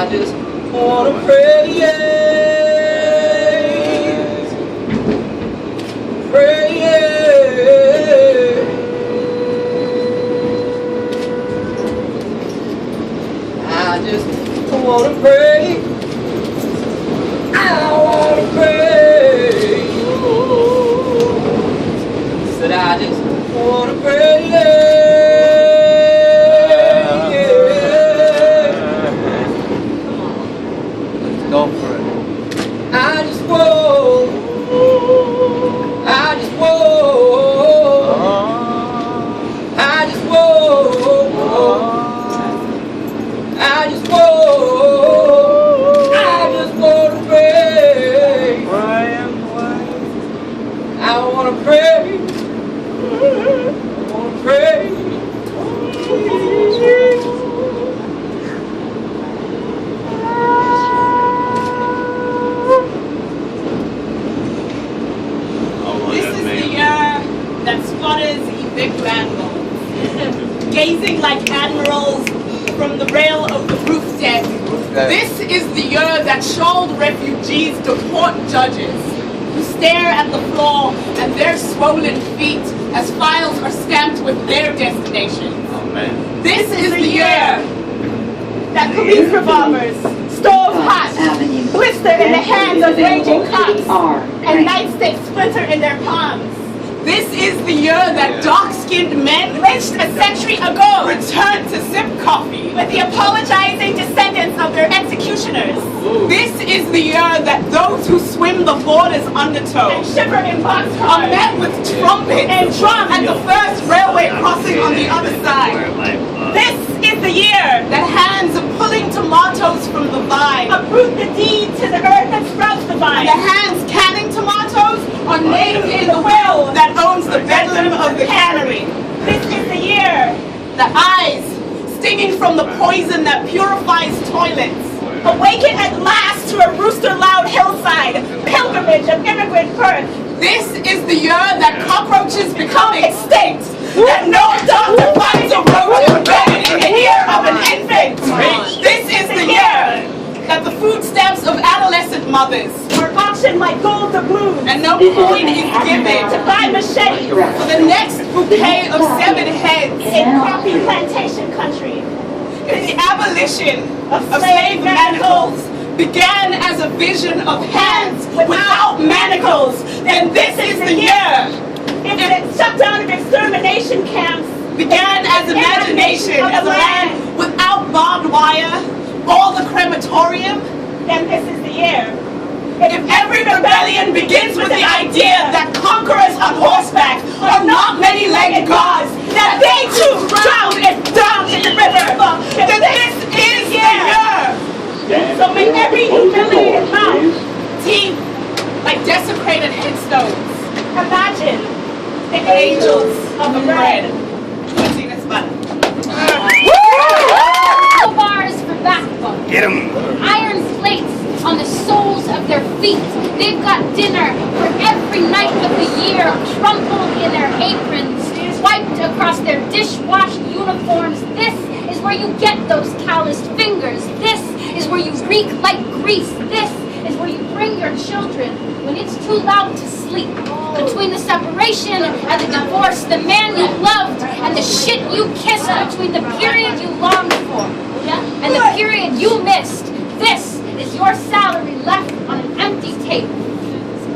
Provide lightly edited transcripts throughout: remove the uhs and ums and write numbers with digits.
I just wanna praise, praise. I just wanna pray. I wanna pray. Said I just wanna pray. Go for it. I just want. I just want. I just want. I just want. I just want to pray. I want to pray. I want to pray. That squatters evict landlords, gazing like admirals from the rail of the roof deck. This is the year that shawled refugees deport judges, who stare at the floor and their swollen feet as files are stamped with their destinations. This is the year that police revolvers, stove hot, blister in the hands of raging cops, and nightsticks splinter in their palms. This is the year that dark-skinned men lynched a century ago returned to sip coffee with the apologizing descendants of their executioners. This is the year that those who swim the border's undertow and shiver in boxcars are met with trumpets and drums at the first railway crossing on the other side. This is the year that hands pulling tomatoes from the vine uproot the deed to the earth that sprouts the vine. The hands canning tomatoes are named in the will that owns the bedlam of the cannery. This is the year that eyes stinging from the poison that purifies toilets awaken at last to a rooster-loud hillside pilgrimage of immigrant birth. This is the year that cockroaches become extinct, that no doctor finds a roach embedded in the ear of an infant. This is the year that the food stamps of adolescent mothers are auctioned like gold doubloons, and no coin is given to buy machete for the next bouquet of 7 heads in coffee plantation country. If the abolition of slave manacles began as a vision of hands without manacles, then this is the year. If the shutdown of extermination camps began as imagination of a land without barbed wire or the crematorium, then this is the year. If every rebellion begins with the idea that conquerors on horseback are not many-legged gods, that they too drown and drown in the river, then this is the year. So may every humiliated mouth, teeth like desecrated headstones, imagine the angels of the bread. Let's see this button. Bars for backbone. Get 'em. Iron plates on the soles of their feet. They've got dinner for every night of the year, crumpled in their aprons, wiped across their dishwashed uniforms. This is where you get those calloused fingers. This is where you reek like grease. This is where you bring your children when it's too loud to sleep. Between the separation and the divorce, the man you loved and the shit you kissed, between the period you longed for and the period you missed. This is your salary left on an empty table.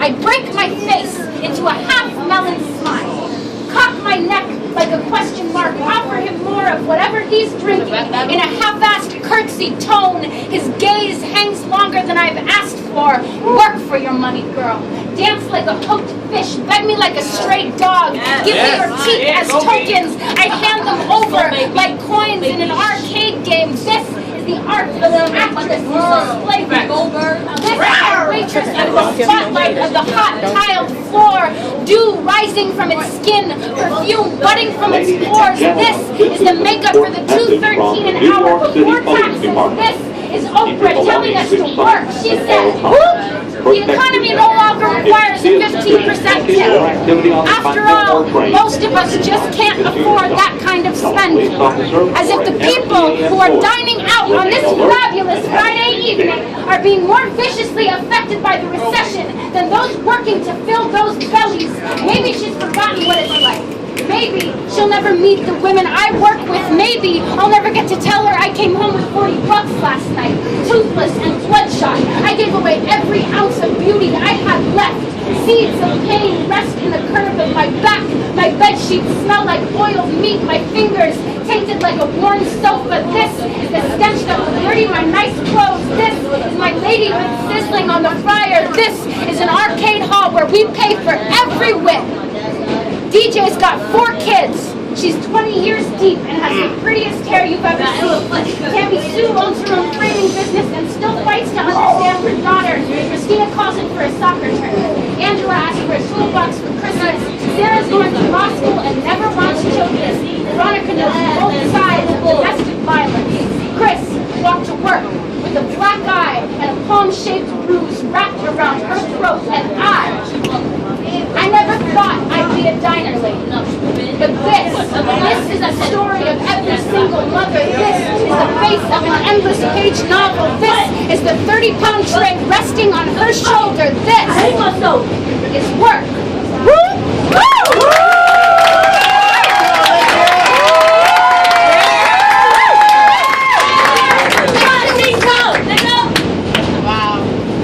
I break my face into a half-melon smile, cock my neck like a question mark, offer him more of whatever he's drinking in a half-assed curtsy tone. His gaze hangs longer than I've asked for. Work for your money, girl. Dance like a hooked fish. Beg me like a stray dog. Give me your teeth as tokens. I hand them over like coins in an arcade game. This is the art of the actress who's a slave. This is the waitress under the spotlight of the hot tiled floor. Dew rising from its skin, perfume budding from its pores. This is the makeup for the $2.13 an hour before taxes. This is Oprah telling us to work. She said, whoop! The economy no longer requires a 15% tip. After all, most of us just can't afford that kind of spending. As if the people who are dining out out on this fabulous Friday evening are being more viciously affected by the recession than those working to fill those bellies. Maybe she's forgotten what it's like. Maybe she'll never meet the women I work with. Maybe I'll never get to tell her I came home with 40 bucks last night, toothless and bloodshot. I gave away every ounce of beauty I had left. Seeds of pain rest in the curve of my back. My bed sheets smell like oiled meat. My fingers tainted like a worn sofa. This is the stench that will dirty my nice clothes. This is my ladyhood sizzling on the fire. This is an arcade hall where we pay for every whip. DJ's got 4 kids. She's 20 years deep and has the prettiest hair you've ever seen. Tammy Sue owns her own framing business and still fights to understand her daughter. Christina calls in for a soccer tournament. Angela asks for a toolbox for Christmas. Sarah's going to law school and never wants children. Veronica knows both sides of domestic violence. Chris walked to work with a black eye and a palm-shaped bruise wrapped around her throat, and I never thought I'd be a diner lady. But this is a story of every single mother. This is the face of an endless page novel. This is the 30-pound tray resting on her shoulder. This is work.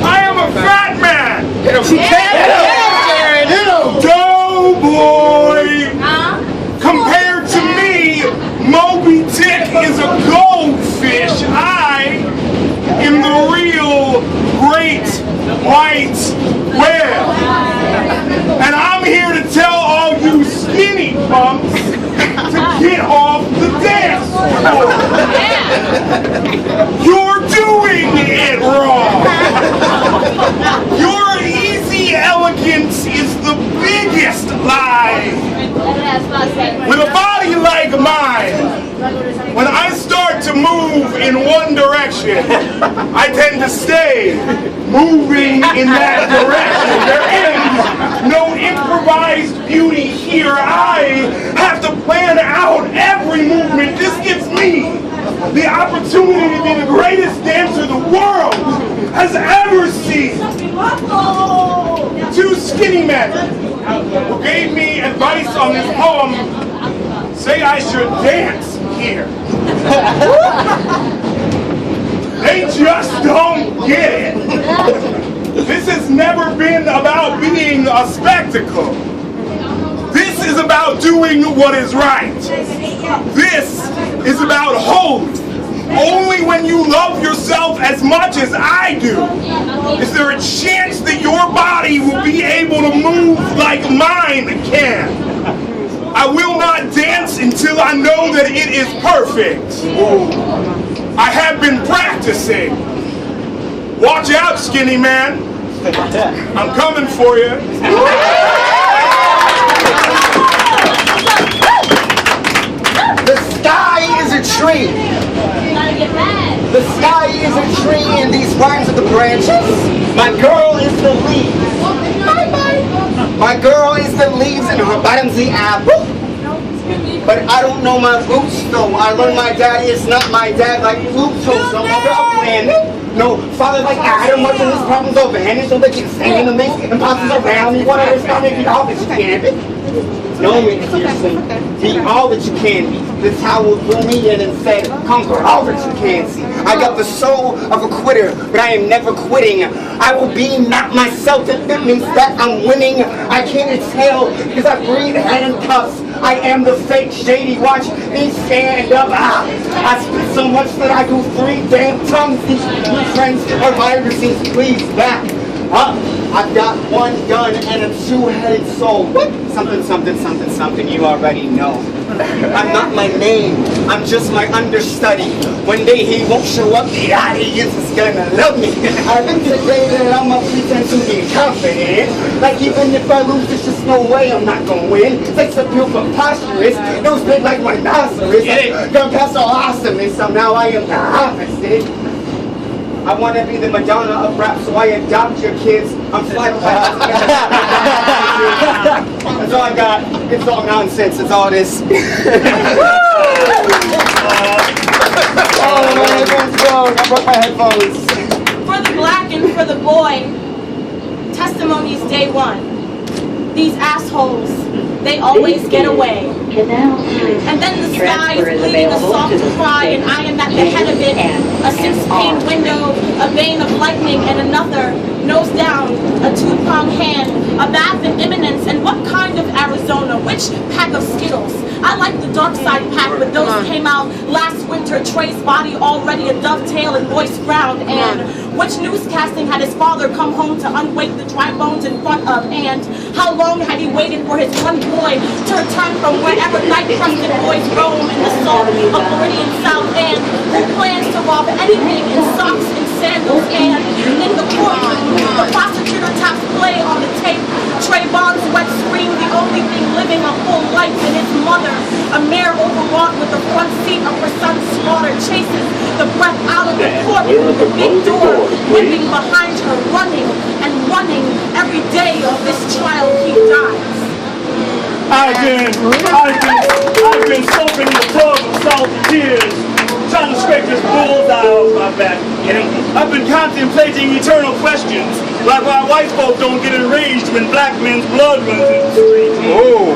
I am a fat man. Hit him. Doughboy. Compared to me, Moby Dick is a goldfish. I am the real great white whale. And I'm here to tell all you skinny punks to get off the dance floor. You're doing it wrong. Your easy elegance is the biggest lie. With a body like mine, when I start to move in one direction, I tend to stay moving in that direction. There is no improvised beauty here. I have to plan out every movement. This gives me the opportunity to be the greatest dancer the world has ever seen. 2 skinny men who gave me advice on this poem say I should dance here. They just don't get it. This has never been about being a spectacle. This is about doing what is right. This is about hope. Only when you love yourself as much as I do is there a chance that your body will be able to move like mine can. I will not dance until I know that it is perfect. I have been practicing. Watch out, skinny man. I'm coming for you. The sky is a tree. The sky is a tree and these rhymes are the branches. My girl is the leaves. My girl is the leaves and her bottom's the apple. But I don't know my roots though. I learned my daddy is not my dad like Pluto. So mother of planet. No, father like Adam, watching his problems all vanish. So they keep standing the mix and pops around me. Whatever it's not making all that you can be. Know me fiercely. Be all that you can be. The towel drew me in and said, conquer all that you can see. I got the soul of a quitter, but I am never quitting. I will be not myself if it means that I'm winning. I can't exhale because I breathe handcuffs. I am the fake shady. Watch me stand up. I spit so much that I do 3 damn tongues. These trends are viruses. Please back up. I've got 1 gun and a 2-headed soul. What? Something, something, something, something. You already know. I'm not my name. I'm just my understudy. One day he won't show up. The audience is gonna love me. I've been today that I'm gonna pretend to be confident. Like even if I lose, there's just no way I'm not gonna win. Sex appeal preposterous. Nose big like rhinoceros. Gonna pass all awesomeness. So now I am the opposite. I want to be the Madonna of rap, so I adopt your kids. I'm fly That's all I got. It's all nonsense. It's all this. Oh, broke my headphones. For the black and for the boy, testimonies day one. These assholes, they always get away. And then the sky is bleeding a soft cry, and I am at the head of it. A 6-pane window, a vein of lightning, and another, nose down, a 2-pronged hand, a bath in imminence, and what kind of Arizona? Which pack of Skittles? I like the dark side pack, but those came out last winter. Trey's body already a dovetail in moist ground, and which newscasting had his father come home to unweight the dry bones in front of, and how long had he waited for his one boy to return from wherever night-crusted boys roam in the salt of Floridian South, and who plans to rob anything in socks and sandals, and in the courtroom, the prosecutor taps play on the tape. Trayvon's wet scream, the only thing living a full life in his mother, a mare overwrought with the front seat of her son's slaughter, chases the breath out of the courtroom with the big door whipping behind her, running and running every day of this trial he dies. I've been soaking in the tub of salty tears, trying to scrape this bullseye off my back. I've been contemplating eternal questions, like why white folk don't get enraged when black men's blood runs in the street.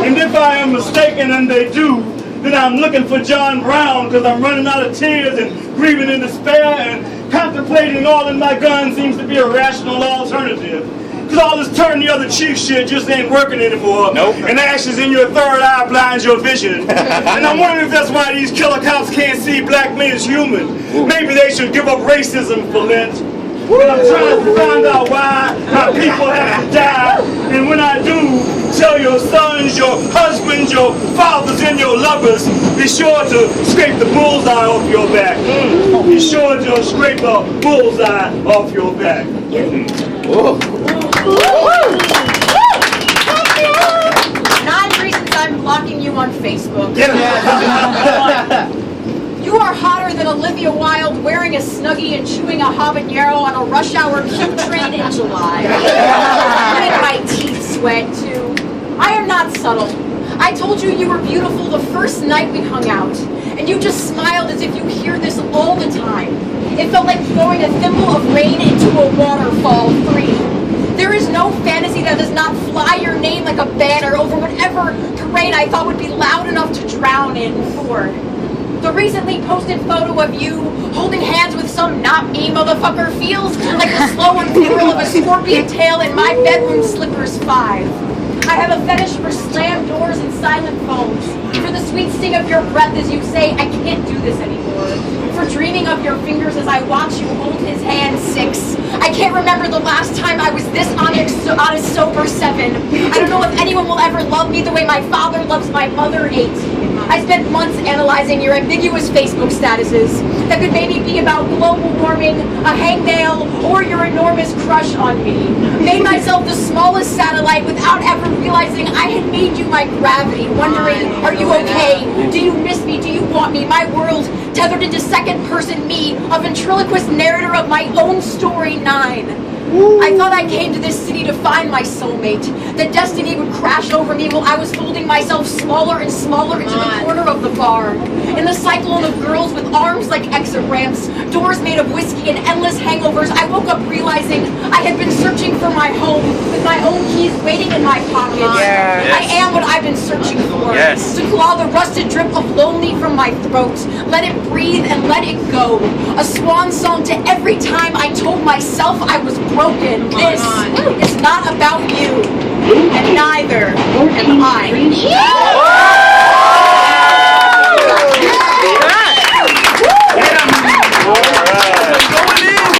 And if I am mistaken and they do, then I'm looking for John Brown, because I'm running out of tears and grieving in despair, and contemplating all in my gun seems to be a rational alternative. Because all this turn the other cheek shit just ain't working anymore. Nope. And ashes in your third eye blinds your vision. And I'm wondering if that's why these killer cops can't see black men as human. Maybe they should give up racism for Lent. And I'm trying to find out why my people have to die. And when I do, tell your sons, your husbands, your fathers, and your lovers, be sure to scrape the bullseye off your back. Be sure to scrape the bullseye off your back. 9 reasons I'm blocking you on Facebook. You are hotter than Olivia Wilde wearing a Snuggie and chewing a habanero on a rush hour Q train in July. You make my teeth sweat too. I am not subtle. I told you you were beautiful the first night we hung out, and you just smiled as if you hear this all the time. It felt like throwing a thimble of rain into a waterfall 3. There is no fantasy that does not fly your name like a banner over whatever terrain I thought would be loud enough to drown in. 4. The recently posted photo of you holding hands with some not me motherfucker feels like the slow unfurl of a scorpion tail in my bedroom slippers. 5. I have a fetish for slammed doors and silent phones, for the sweet sting of your breath as you say, I can't do this anymore, for dreaming of your fingers as I watch you hold his hand. 6. I can't remember the last time I was this honest sober. 7. I don't know if anyone will ever love me the way my father loves my mother. 8. I spent months analyzing your ambiguous Facebook statuses that could maybe be about global warming, a hangnail, or your enormous crush on me. Made myself the smallest satellite without ever realizing I had made you my gravity, wondering, are you okay? Do you miss me? Do you want me? My world tethered into second-person me, a ventriloquist narrator of my own story. 9. I thought I came to this city to find my soulmate, that destiny would crash over me while I was folding myself smaller and smaller into the corner of the bar. In the cyclone of girls with arms like exit ramps, doors made of whiskey and endless hangovers, I woke up realizing I had been searching for my home, with my own keys waiting in my pockets. Yes. I am what I've been searching for. Yes. To claw the rusted drip of lonely from my throat, let it breathe and let it go. A swan song to every time I told myself I was broken. This is not about you, and neither am I.